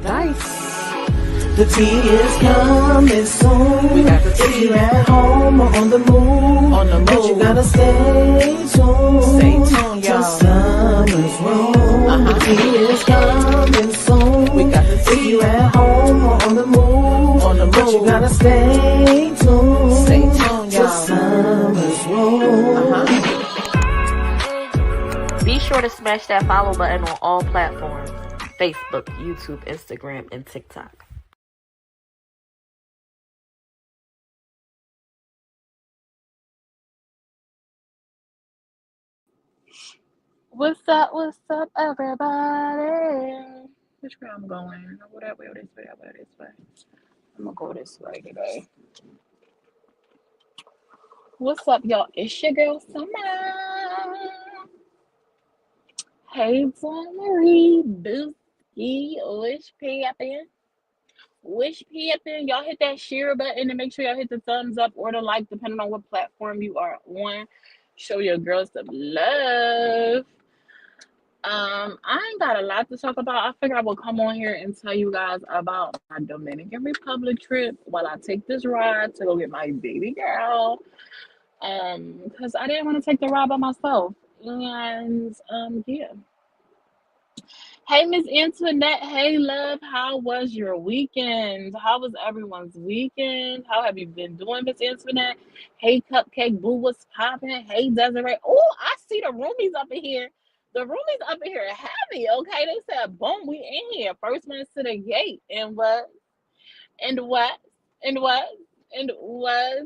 Nice. The tea is coming soon. We got the tea. If you at home or on the move, but you gotta stay tuned. Stay tuned, y'all. Summer's room. The tea is coming soon. We got the tea. If you at home or on the move, but you gotta stay tuned. Stay tuned, y'all. Summer's room. Be sure to smash that follow button on all platforms: Facebook, YouTube, Instagram, and TikTok. What's up, everybody? Which way I'm going? Go that way or this way? I'll go this way. I'm gonna go this way today. What's up, y'all? It's your girl, Summer. Hey, Marie, Booski, Wish Pippin. Wish Pippin. Y'all hit that share button and make sure y'all hit the thumbs up or the like, depending on what platform you are on. Show your girls some love. I ain't got a lot to talk about. I figured I would come on here and tell you guys about my Dominican Republic trip while I take this ride to go get my baby girl. Because I didn't want to take the ride by myself. And yeah. Hey, Miss Antoinette. Hey, love. How was your weekend? How was everyone's weekend? How have you been doing, Miss Antoinette? Hey, Cupcake Boo, what's popping? Hey, Desiree. Oh, I see the roomies up in here. The roomies up in here are heavy, okay? They said, boom, we in here. First one to the gate. And what? And what? And what? And what?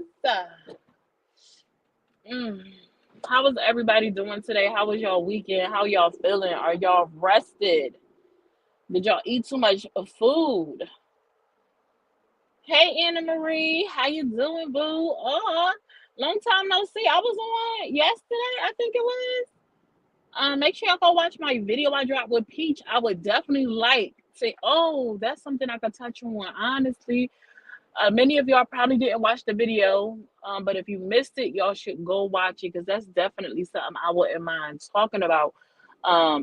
How was everybody doing today? How was y'all weekend? How y'all feeling? Are y'all rested? Did y'all eat too much food? Hey, Anna Marie, how you doing, boo? Oh, long time no see. I was on yesterday, I think it was. Make sure y'all go watch my video I dropped with Peach. I would definitely like to. Oh, that's something I could touch on. Honestly, many of y'all probably didn't watch the video, but if you missed it, y'all should go watch it because that's definitely something I wouldn't mind talking about.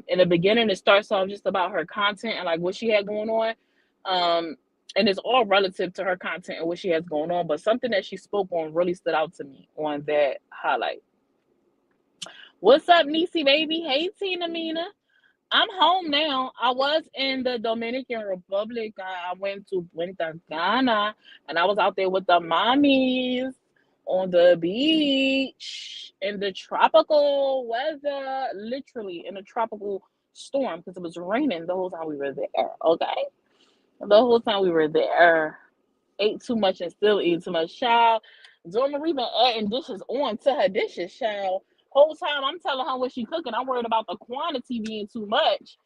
In the beginning, it starts off just about her content and like what she had going on. And it's all relative to her content and what she has going on, but something that she spoke on really stood out to me on that highlight. What's up, Niecy baby? Hey, Tina Mina. I'm home now. I was in the Dominican Republic. I went to Punta Cana and I was out there with the mommies on the beach in the tropical weather, literally in a tropical storm because it was raining the whole time we were there. Okay. The whole time we were there. Ate too much and still eat too much. Child. Dora Marie been adding dishes on to her dishes, child. Whole time I'm telling her what she cooking. I'm worried about the quantity being too much.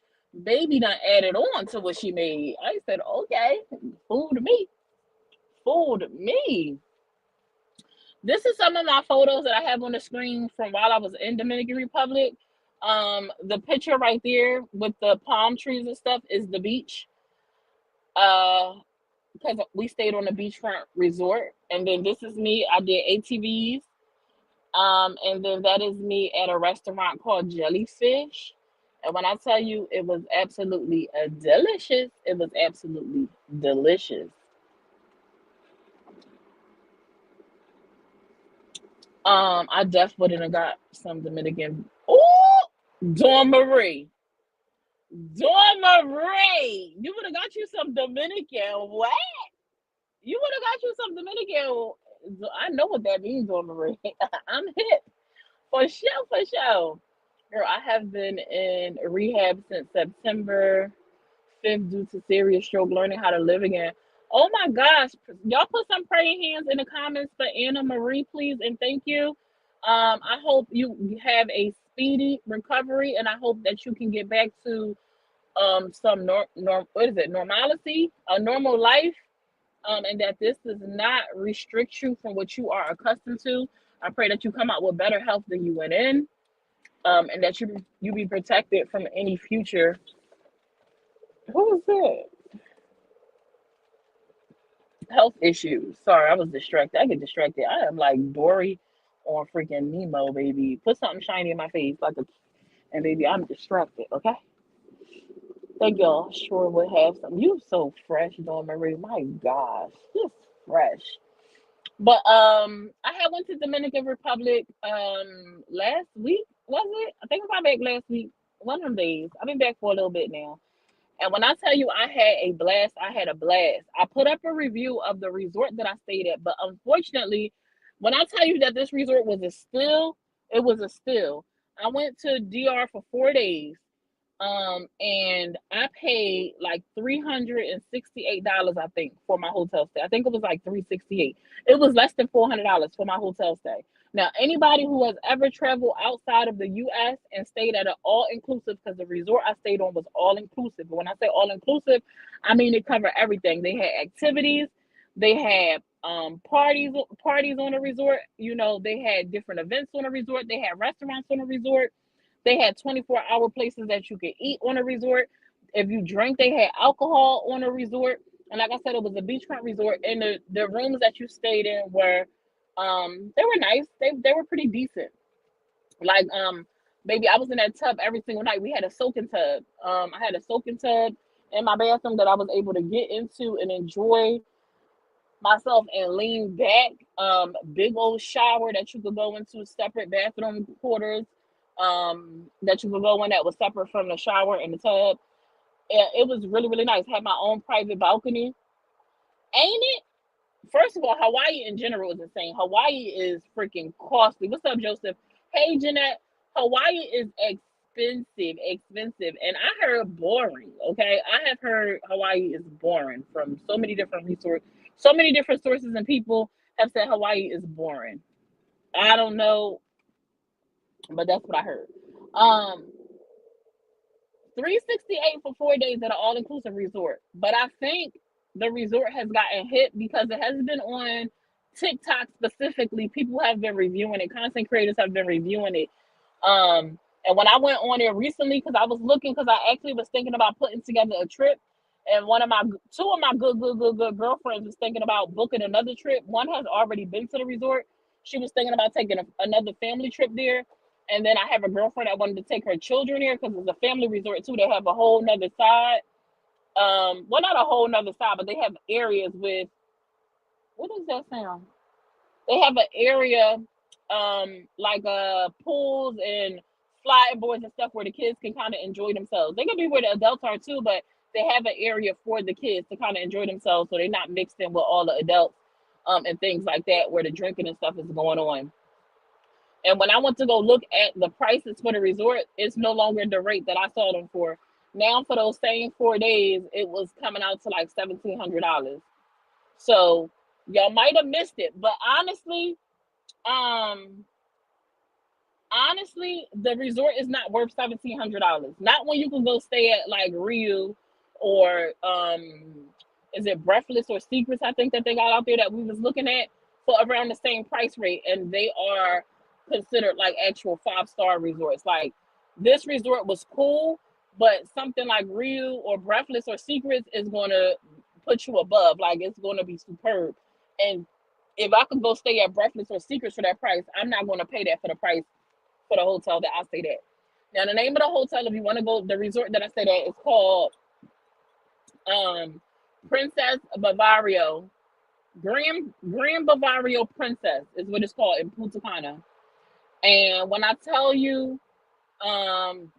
Baby done added on to what she made. I said, okay, food me. Food me. This is some of my photos that I have on the screen from while I was in Dominican Republic. The picture right there with the palm trees and stuff is the beach. Because we stayed on the beachfront resort. And then this is me. I did ATVs. And then that is me at a restaurant called Jellyfish. And when I tell you it was absolutely delicious, it was absolutely delicious. I definitely would have got some Dominican. Oh, Dawn Marie. Dawn Marie. You would have got you some Dominican. What? You would have got you some Dominican. I know what that means, Dawn Marie. I'm hip. For sure, for sure. Girl, I have been in rehab since September 5th due to serious stroke, learning how to live again. Oh my gosh. Y'all put some praying hands in the comments for Anna Marie, please, and thank you. I hope you have a speedy recovery, and I hope that you can get back to some normalcy, a normal life, and that this does not restrict you from what you are accustomed to. I pray that you come out with better health than you went in, and that you be protected from any future. Who was that? Health issues. Sorry, I was distracted. I get distracted. I am like Dory on freaking Nemo, baby. Put something shiny in my face, and baby, I'm distracted. Okay. Think y'all sure would have some. You so fresh, Dawn Marie. My gosh, just fresh. But I had went to Dominican Republic last week, was it? I think I got back last week. One of them days. I've been back for a little bit now. And when I tell you I had a blast, I had a blast. I put up a review of the resort that I stayed at, but unfortunately, when I tell you that this resort was a still, it was a still. I went to DR for 4 days. And I paid like $368, I think, for my hotel stay. I think it was like 368. It was less than $400 for my hotel stay. Now, anybody who has ever traveled outside of the US and stayed at an all-inclusive, because the resort I stayed on was all-inclusive. But when I say all-inclusive, I mean it covered everything. They had activities, they had parties on the resort. You know, they had different events on the resort, they had restaurants on the resort. They had 24-hour places that you could eat on a resort. If you drink, they had alcohol on a resort. And like I said, it was a beachfront resort. And the rooms that you stayed in were they were nice. They were pretty decent. Like baby, I was in that tub every single night. We had a soaking tub. I had a soaking tub in my bathroom that I was able to get into and enjoy myself and lean back. Big old shower that you could go into, separate bathroom quarters that you could go in that was separate from the shower and the tub. And it was really, really nice. Had my own private balcony. Ain't it? First of all, Hawaii in general is insane. Hawaii is freaking costly. What's up, Joseph? Hey, Jeanette. Hawaii is expensive. And I heard boring. Okay. I have heard Hawaii is boring from so many different resources, so many different sources, and people have said Hawaii is boring. I don't know, but that's what I heard. Um, 368 for 4 days at an all-inclusive resort. But I think the resort has gotten hit because it has been on TikTok specifically. People have been reviewing it. Content creators have been reviewing it. And when I went on there recently, because I was looking, because I actually was thinking about putting together a trip, and two of my good girlfriends was thinking about booking another trip. One has already been to the resort. She was thinking about taking another family trip there. And then I have a girlfriend that wanted to take her children here because it's a family resort too. They have a whole nother side. Well, not a whole nother side, but they have areas with, what does that sound? They have an area like pools and sliding boards and stuff where the kids can kind of enjoy themselves. They can be where the adults are too, but they have an area for the kids to kind of enjoy themselves, so they're not mixed in with all the adults and things like that where the drinking and stuff is going on. And when I went to go look at the prices for the resort, it's no longer the rate that I saw them for. Now for those same 4 days, it was coming out to like $1,700. So y'all might have missed it, but um, honestly, the resort is not worth $1,700. Not when you can go stay at like Rio or is it Breathless or Secrets? I think that they got out there that we was looking at for around the same price rate, and they are considered like actual 5-star resorts. Like this resort was cool, but something like Rio or Breathless or Secrets is going to put you above. Like it's going to be superb. And if I could go stay at Breathless or Secrets for that price, I'm not going to pay that for the price for the hotel that I stayed at. Now, the name of the hotel, if you want to go, the resort that I stayed at is called Princess Bavario. Grand Bavario Princess is what it's called in Punta Cana. And when I tell you, um,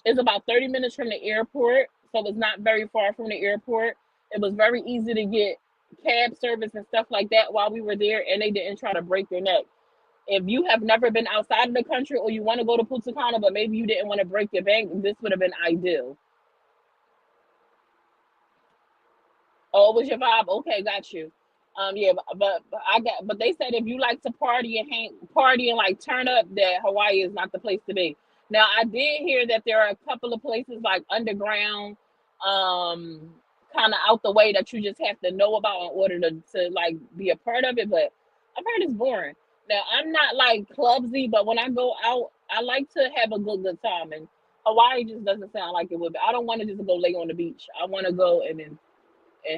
it's about 30 minutes from the airport, so it's not very far from the airport. It was very easy to get cab service and stuff like that while we were there, and they didn't try to break your neck. If you have never been outside of the country or you want to go to Punta Cana, but maybe you didn't want to break your bank, this would have been ideal. Oh, it was your vibe? Okay, got you. Yeah, but they said if you like to party and like turn up, that Hawaii is not the place to be. Now, I did hear that there are a couple of places like underground, um, kind of out the way that you just have to know about in order to like be a part of it. But I've heard it's boring. Now, I'm not like clubsy, but when I go out, I like to have a good time, and Hawaii just doesn't sound like it would be. I don't want to just go lay on the beach. I want to go and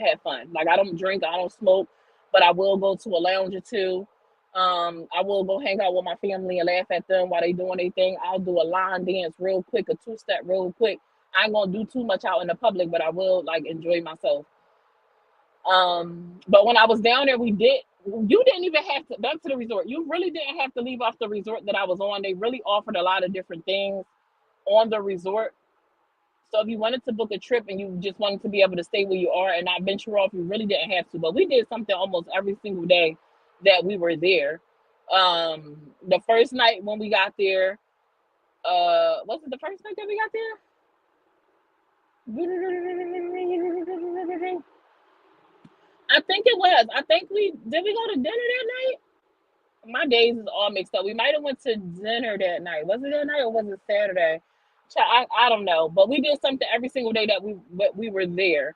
have fun. Like I don't drink, I don't smoke, but I will go to a lounge or two. I will go hang out with my family and laugh at them while they doing their thing. I'll do a line dance real quick, a two-step real quick. I ain't gonna do too much out in the public, but I will like enjoy myself. But when I was down there, you didn't even have to, back to the resort. You really didn't have to leave off the resort that I was on. They really offered a lot of different things on the resort. So if you wanted to book a trip and you just wanted to be able to stay where you are and not venture off, you really didn't have to. But we did something almost every single day that we were there. The first night when we got there, was it the first night that we got there? I think it was. I think we did we go to dinner that night? My days is all mixed up. We might have went to dinner that night. Was it that night or was it Saturday? I don't know. But we did something every single day that we were there.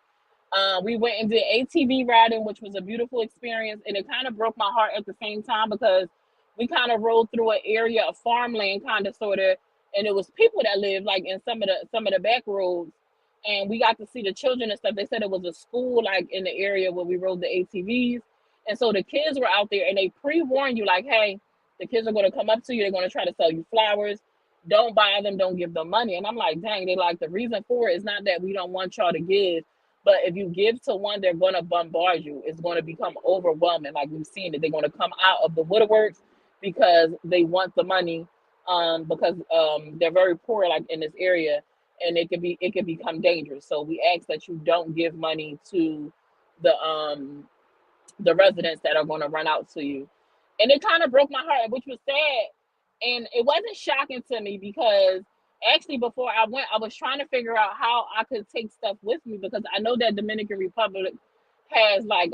We went and did ATV riding, which was a beautiful experience, and it kind of broke my heart at the same time because we kind of rode through an area of farmland, kind of sort of, and it was people that lived like in some of the back roads, and we got to see the children and stuff. They said it was a school like in the area where we rode the ATVs, and so the kids were out there, and they pre-warned you like, hey, the kids are going to come up to you, they're going to try to sell you flowers. Don't buy them, don't give them money. And I'm like, dang, they like the reason for it is not that we don't want y'all to give, but if you give to one, they're going to bombard you. It's going to become overwhelming. Like we've seen it. They're going to come out of the woodworks because they want the money, because they're very poor, like in this area, and it can become dangerous. So we ask that you don't give money to the um the residents that are going to run out to you. And it kind of broke my heart, which was sad. And it wasn't shocking to me because actually before I went, I was trying to figure out how I could take stuff with me because I know that Dominican Republic has like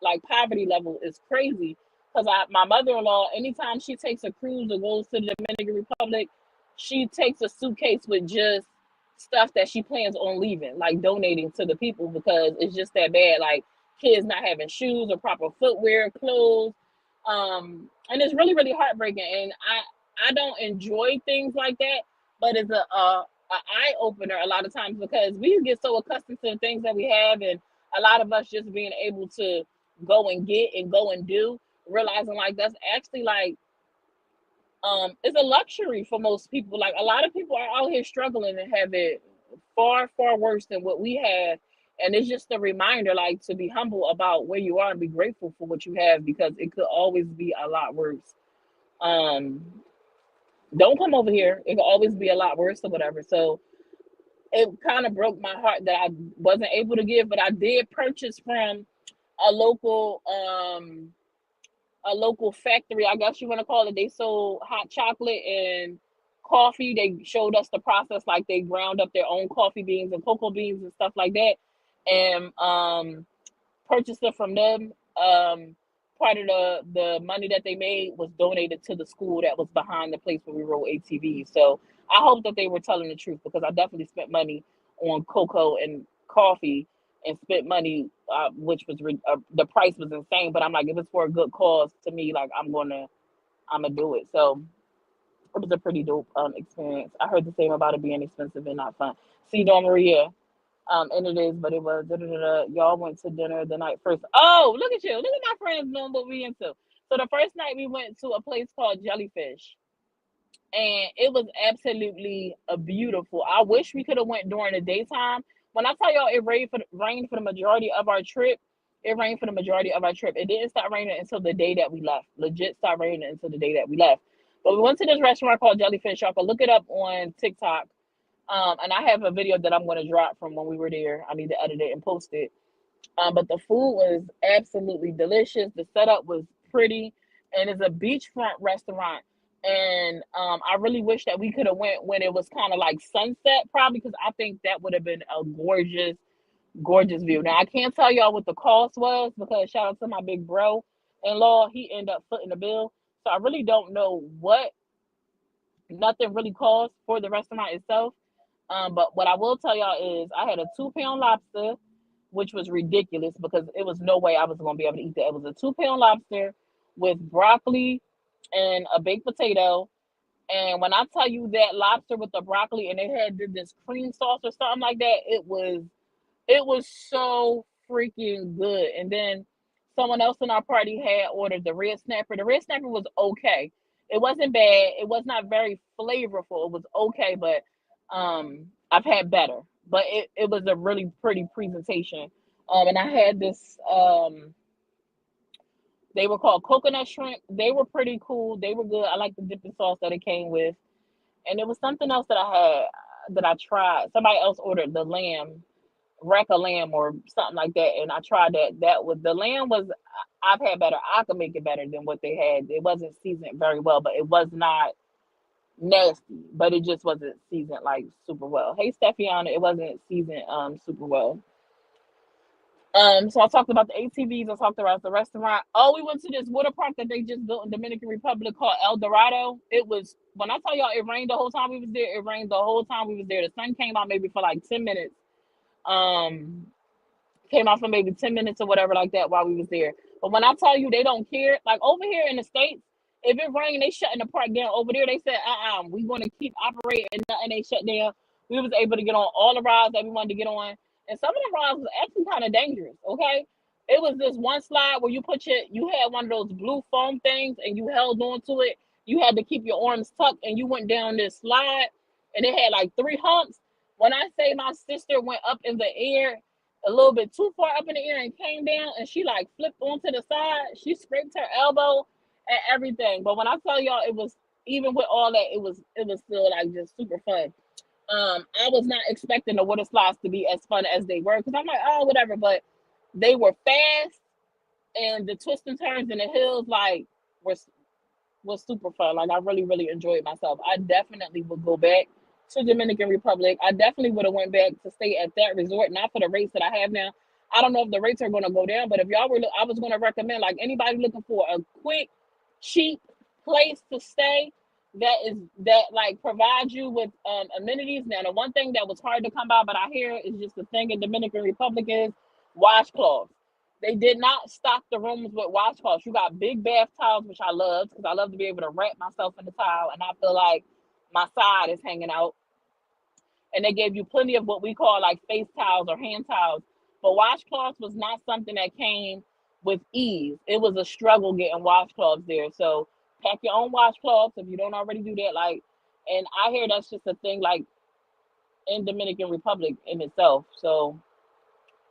like poverty level is crazy. Because my mother-in-law, anytime she takes a cruise or goes to the Dominican Republic, she takes a suitcase with just stuff that she plans on leaving, like donating to the people because it's just that bad. Like kids not having shoes or proper footwear, clothes. And it's really, really heartbreaking. And I don't enjoy things like that, but it's a eye opener a lot of times because we get so accustomed to the things that we have, and a lot of us just being able to go and get and go and do, realizing like that's actually like it's a luxury for most people. Like a lot of people are out here struggling and have it far, far worse than what we have. And it's just a reminder, like to be humble about where you are and be grateful for what you have because it could always be a lot worse. Um, don't come over here. It could always be a lot worse or whatever. So it kind of broke my heart that I wasn't able to give, but I did purchase from a local um a local factory, I guess you want to call it. They sold hot chocolate and coffee. They showed us the process, like they ground up their own coffee beans and cocoa beans and stuff like that, and purchased it from them. Part of the money that they made was donated to the school that was behind the place where we rode ATV. So I hope that they were telling the truth because I definitely spent money on cocoa and coffee and spent money, which was the price was insane. But I'm like, if it's for a good cause, to me, like I'm gonna do it. So it was a pretty dope experience. I heard the same about it being expensive and not fun. See, Dawn Maria, and it is, but it was y'all went to dinner the night first. Oh, look at you! Look at my friends knowing what we into. So the first night we went to a place called Jellyfish, and it was absolutely a beautiful. I wish we could have went during the daytime. When I tell y'all it rained for the majority of our trip, it rained for the majority of our trip. It didn't start raining until the day that we left. Legit start raining until the day that we left. But we went to this restaurant called Jellyfish. Y'all can look it up on TikTok. And I have a video that I'm going to drop from when we were there. I need to edit it and post it. But the food was absolutely delicious. The setup was pretty, and it's a beachfront restaurant. And I really wish that we could have went when it was kind of like sunset, probably because I think that would have been a gorgeous, gorgeous view. Now I can't tell y'all what the cost was because shout out to my big bro in law, he ended up footing the bill. So I really don't know what nothing really cost for the restaurant itself. But what I will tell y'all is I had a 2 pound lobster, which was ridiculous because it was no way I was going to be able to eat that. It was a 2 pound lobster with broccoli and a baked potato. And when I tell you that lobster with the broccoli and they had this cream sauce or something like that, it was so freaking good. And then someone else in our party had ordered the red snapper. The red snapper was okay. It wasn't bad. It was not very flavorful. It was okay, but I've had better, but it was a really pretty presentation. And I had this. They were called coconut shrimp. They were pretty cool. They were good. I like the dipping sauce that it came with, and it was something else that I had that I tried. Somebody else ordered the lamb, rack of lamb or something like that, and I tried that. That was the lamb was. I've had better. I could make it better than what they had. It wasn't seasoned very well, but it was not nasty, but it just wasn't seasoned like super well. Hey, Steffiana, it wasn't seasoned super well. So I talked about the ATVs. I talked about the restaurant. Oh, we went to this water park that they just built in Dominican Republic called El Dorado. It was when I tell y'all it rained the whole time we was there. It rained the whole time we was there. The sun came out maybe for like 10 minutes. Um, came out for maybe 10 minutes or whatever like that while we was there. But when I tell you they don't care, like over here in the States, if it rain, they shutting the park down. Over there, they said, we going to keep operating and nothing ain't shut down. We was able to get on all the rides that we wanted to get on. And some of the rides was actually kind of dangerous, okay? It was this one slide where you had one of those blue foam things and you held on to it. You had to keep your arms tucked and you went down this slide and it had like 3 humps. When I say my sister went up in the air, a little bit too far up in the air and came down and she like flipped onto the side. She scraped her elbow and everything. But when I tell y'all it was even with all that, it was still like just super fun. I was not expecting the water slides to be as fun as they were because I'm like, oh, whatever, but they were fast and the twists and turns and the hills like were was super fun. Like I really, really enjoyed myself. I definitely would go back to Dominican Republic. I definitely would have went back to stay at that resort, not for the rates that I have now. I don't know if the rates are going to go down, but if y'all were, I was going to recommend like anybody looking for a quick, cheap place to stay that like provides you with amenities. Now, the one thing that was hard to come by, but I hear is just the thing in Dominican Republic is washcloths. They did not stock the rooms with washcloths. You got big bath towels, which I love because I love to be able to wrap myself in the towel and I feel like my side is hanging out. And they gave you plenty of what we call like face towels or hand towels. But washcloths was not something that came with ease. It was a struggle getting washcloths there. So pack your own washcloths if you don't already do that. Like, and I hear that's just a thing like in Dominican Republic in itself. So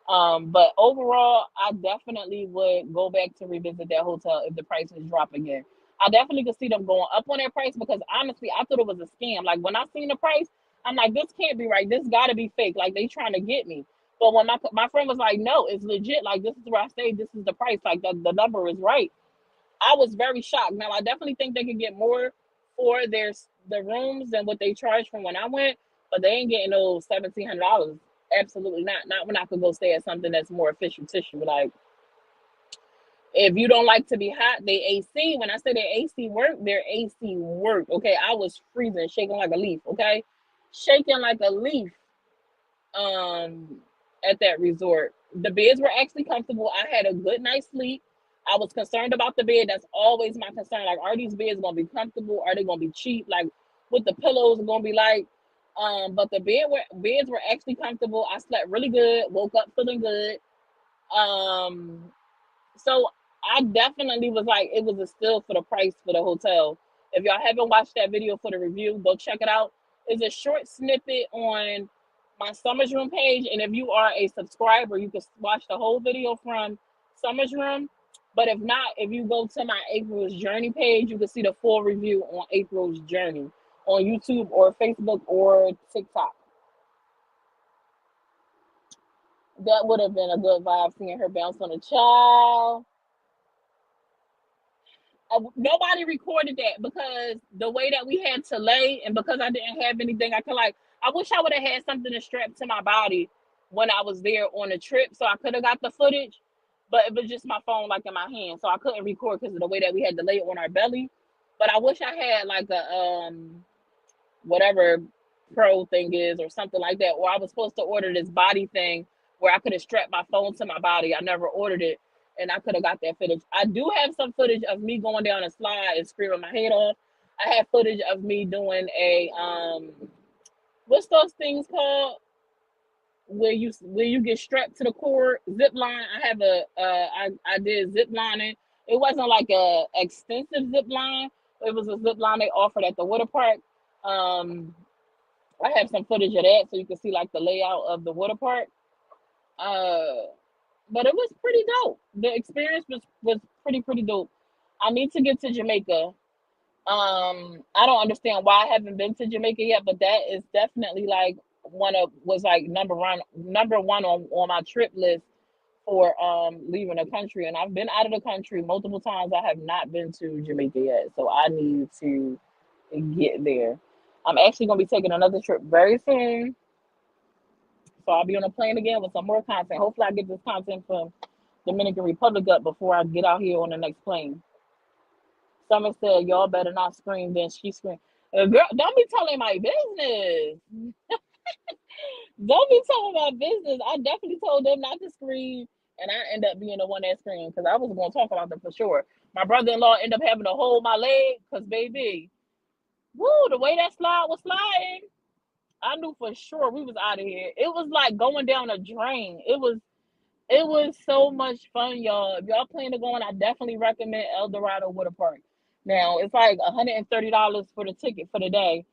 but overall, I definitely would go back to revisit that hotel if the prices drop again. I definitely could see them going up on that price because honestly, I thought it was a scam. Like when I seen the price, I'm like, this can't be right. This got to be fake. Like they trying to get me. But when my friend was like, no, it's legit. Like this is where I stayed. This is the price. Like the number is right. I was very shocked. Now I definitely think they could get more for the rooms than what they charged from when I went, but they ain't getting those $1,700. Absolutely not. Not when I could go stay at something that's more official tissue. Like if you don't like to be hot, they AC. When I say their AC work, their AC work. Okay, I was freezing, shaking like a leaf. Okay, shaking like a leaf. Um, at that resort, the beds were actually comfortable. I had a good night's sleep. I was concerned about the bed. That's always my concern. Like, are these beds gonna be comfortable? Are they gonna be cheap? Like, what the pillows are gonna be like? But the beds were actually comfortable. I slept really good. Woke up feeling good. Um, so I definitely was like, it was a steal for the price for the hotel. If y'all haven't watched that video for the review, go check it out. It's a short snippet on my Summer's Room page, and if you are a subscriber, you can watch the whole video from Summer's Room. But if not, if you go to my April's Journey page, you can see the full review on April's Journey on YouTube or Facebook or TikTok. That would have been a good vibe seeing her bounce on a child. Nobody recorded that because the way that we had to lay and because I didn't have anything, I could like, I wish I would have had something to strap to my body when I was there on the trip so I could have got the footage, but it was just my phone like in my hand, so I couldn't record because of the way that we had to lay it on our belly. But I wish I had like a whatever pro thing is or something like that, or I was supposed to order this body thing where I could have strapped my phone to my body. I never ordered it and I could have got that footage. I do have some footage of me going down a slide and screaming my head off. I have footage of me doing a what's those things called where you get strapped to the cord, zip line. I have I did zip lining. It wasn't like a extensive zip line. It was a zip line they offered at the water park. Um I have some footage of that so you can see like the layout of the water park. Uh, but it was pretty dope. The experience was pretty dope. I need to get to Jamaica. I don't understand why I haven't been to Jamaica yet, but that is definitely like was like number one on my trip list for leaving the country. And I've been out of the country multiple times. I have not been to Jamaica yet, so I need to get there. I'm actually gonna be taking another trip very soon, so I'll be on a plane again with some more content. Hopefully, I get this content from Dominican Republic up before I get out here on the next plane. Summer said, "Y'all better not scream." Then she screamed, "Girl, don't be telling my business. Don't be telling my business." I definitely told them not to scream, and I end up being the one that screamed because I was going to talk about them for sure. My brother-in-law ended up having to hold my leg because, baby, woo, the way that slide was sliding, I knew for sure we was out of here. It was like going down a drain. It was so much fun, y'all. If y'all plan to go on, I definitely recommend El Dorado Water Park. Now it's like $130 for the ticket for the day.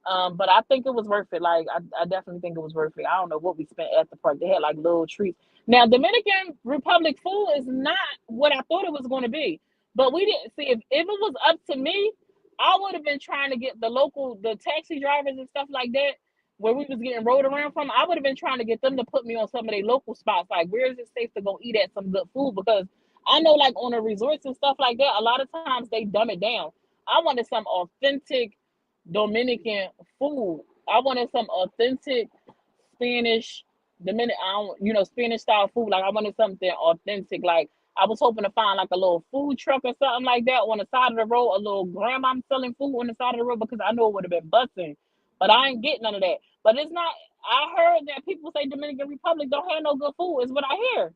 But I think it was worth it. Like I definitely think it was worth it. I don't know what we spent at the park. They had like little treats. Now Dominican Republic food is not what I thought it was going to be. But we didn't see if it was up to me, I would have been trying to get the taxi drivers and stuff like that where we was getting rode around from. I would have been trying to get them to put me on some of their local spots. Like, where is it safe to go eat at some good food? Because I know, like on the resorts and stuff like that, a lot of times they dumb it down. I wanted some authentic Dominican food. I wanted some authentic Spanish, Spanish style food. Like I wanted something authentic. Like I was hoping to find like a little food truck or something like that on the side of the road, a little grandma selling food on the side of the road because I know it would have been busting. But I ain't getting none of that. But it's not. I heard that people say Dominican Republic don't have no good food. Is what I hear.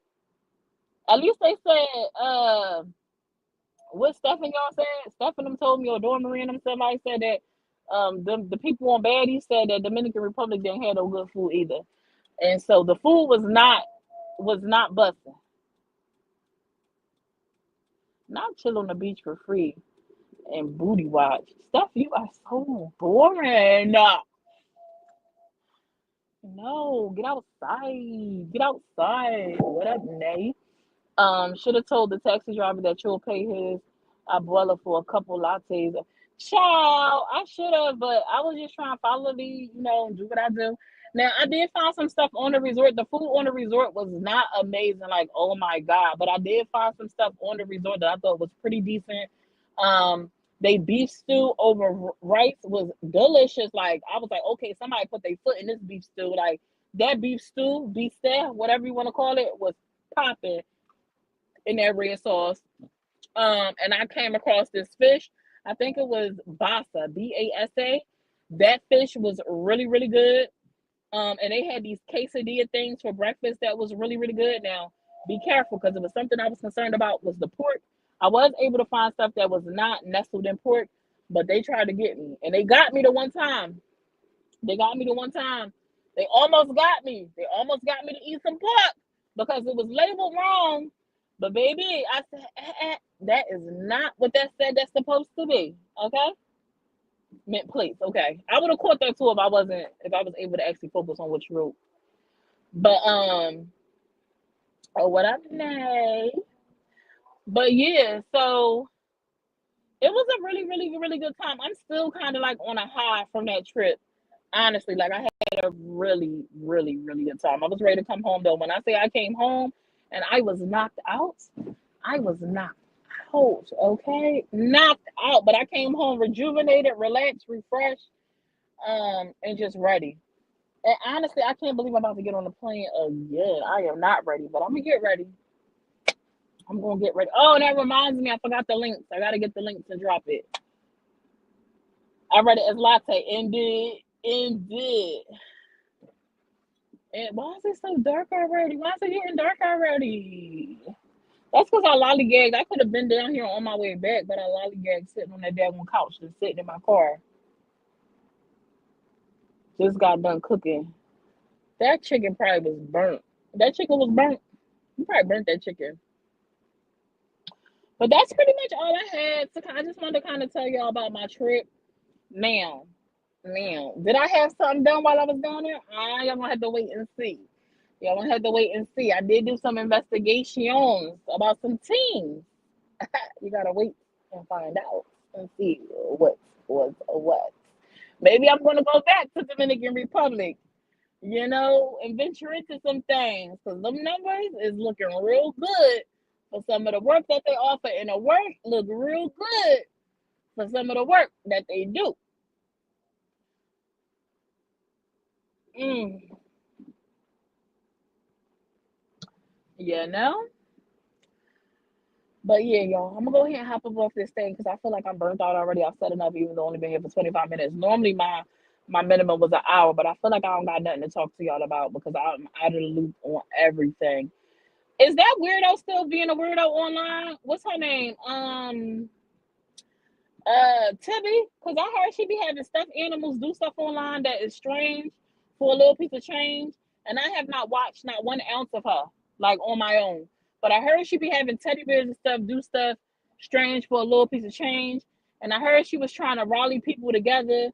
At least they said. What Stephen y'all said? Stephen them told me, or Dora Marie and them somebody said that the people on Baddies said that Dominican Republic didn't have no good food either, and so the food was not busting. Not chill on the beach for free and booty watch. Steph, you are so boring. No, get outside. Get outside. What up, Nay? Should have told the taxi driver that you'll pay his abuela for a couple lattes. Child, I should have, but I was just trying to follow and do what I do. Now, I did find some stuff on the resort. The food on the resort was not amazing, like, oh my God. But I did find some stuff on the resort that I thought was pretty decent. They beef stew over rice was delicious. Like, I was like, okay, somebody put their foot in this beef stew. Like, that beef stew, beef stew, whatever you want to call it, was popping in that red sauce. And I came across this fish. I think it was Basa, Basa. That fish was really, really good. And they had these quesadilla things for breakfast that was really, really good. Now, be careful because it was something I was concerned about was the pork. I was able to find stuff that was not nestled in pork, but they tried to get me, and they got me the one time. They got me the one time. They almost got me. They almost got me to eat some pork because it was labeled wrong. But baby, I said that is not what that said that's supposed to be. Okay, mint plates. Okay, I would have caught that too if I was able to actually focus on what you wrote. But oh, what up, Nay? But yeah, so it was a really, really, really good time. I'm still kind of like on a high from that trip. Honestly, like I had a really, really, really good time. I was ready to come home though. When I say I came home and I was knocked out, I was knocked out, okay? Knocked out. But I came home rejuvenated, relaxed, refreshed, and just ready. And honestly, I can't believe I'm about to get on the plane again. I am not ready, but I'm gonna get ready. I'm gonna get ready. Oh, that reminds me, I forgot the links. I gotta get the links and drop it. I read it as latte. Indeed. Indeed. And why is it so dark already? Why is it getting dark already? That's because I lollygagged. I could have been down here on my way back, but I lollygagged sitting on that daggone couch just sitting in my car. Just got done cooking. That chicken probably was burnt. That chicken was burnt. You probably burnt that chicken. But that's pretty much all I had. I just wanted to kind of tell y'all about my trip now. Now, did I have something done while I was down there? Y'all gonna have to wait and see. Y'all gonna have to wait and see. I did do some investigations about some teams. You gotta wait and find out and see what was what. Maybe I'm gonna go back to Dominican Republic, and venture into some things because them numbers is looking real good for some of the work that they offer, and the work look real good for some of the work that they do. Mm, you know? But yeah, y'all, I'm gonna go ahead and hop up off this thing because I feel like I'm burnt out already. I've said enough, even though I've only been here for 25 minutes. Normally, my minimum was an hour, but I feel like I don't got nothing to talk to y'all about because I'm out of the loop on everything. Is that weirdo still being a weirdo online? What's her name? Tibby, because I heard she be having stuffed animals do stuff online that is strange for a little piece of change. And I have not watched not 1 ounce of her, like on my own. But I heard she be having teddy bears and stuff do stuff strange for a little piece of change. And I heard she was trying to rally people together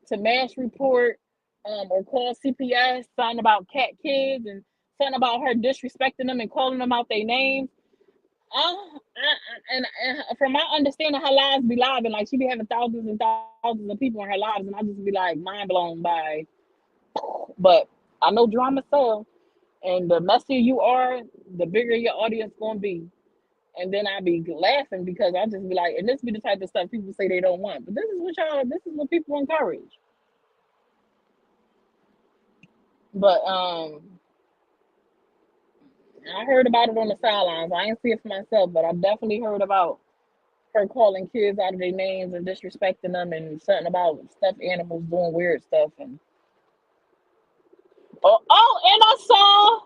to mass report or call CPS, something about cat kids and something about her disrespecting them and calling them out their names. And from my understanding, her lives be live, and like she be having thousands and thousands of people in her lives, and I just be like mind blown by. But I know drama sells, and the messier you are, the bigger your audience gonna be. And then I be laughing because I just be like, and this be the type of stuff people say they don't want, but this is what people encourage. But I heard about it on the sidelines. I ain't see it for myself, but I definitely heard about her calling kids out of their names and disrespecting them and something about stuffed animals doing weird stuff and and I saw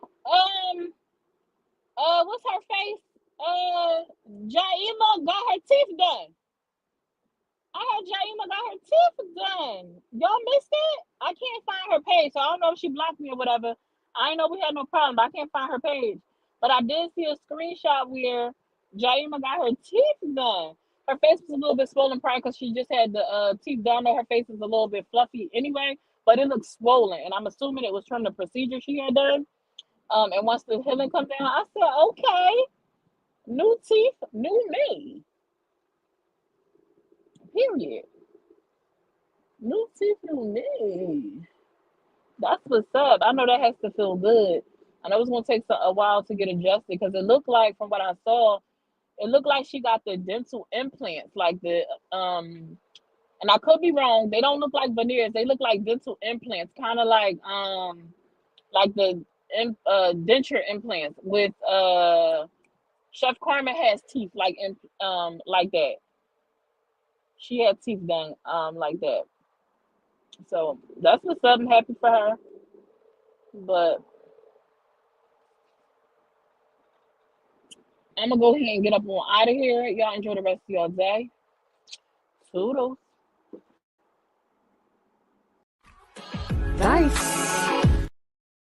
what's her face? Jaima got her teeth done. I heard Jaima got her teeth done. Y'all missed it? I can't find her page, so I don't know if she blocked me or whatever. I ain't know we had no problem, but I can't find her page. But I did see a screenshot where Jaima got her teeth done. Her face was a little bit swollen prior because she just had the teeth done. Her face is a little bit fluffy anyway, but it looks swollen. And I'm assuming it was from the procedure she had done. And once the healing comes down, I said, okay, new teeth, new me. Period. New teeth, new me. That's what's up. I know that has to feel good. I know it's gonna take a while to get adjusted because it looked like, from what I saw, it looked like she got the dental implants, like and I could be wrong. They don't look like veneers. They look like dental implants, kind of like the denture implants with Chef Carmen has teeth like that. She had teeth done like that. So that's what's up. I'm happy for her. But I'm gonna go ahead and get up on out of here. Y'all enjoy the rest of your day. Toodles. Nice.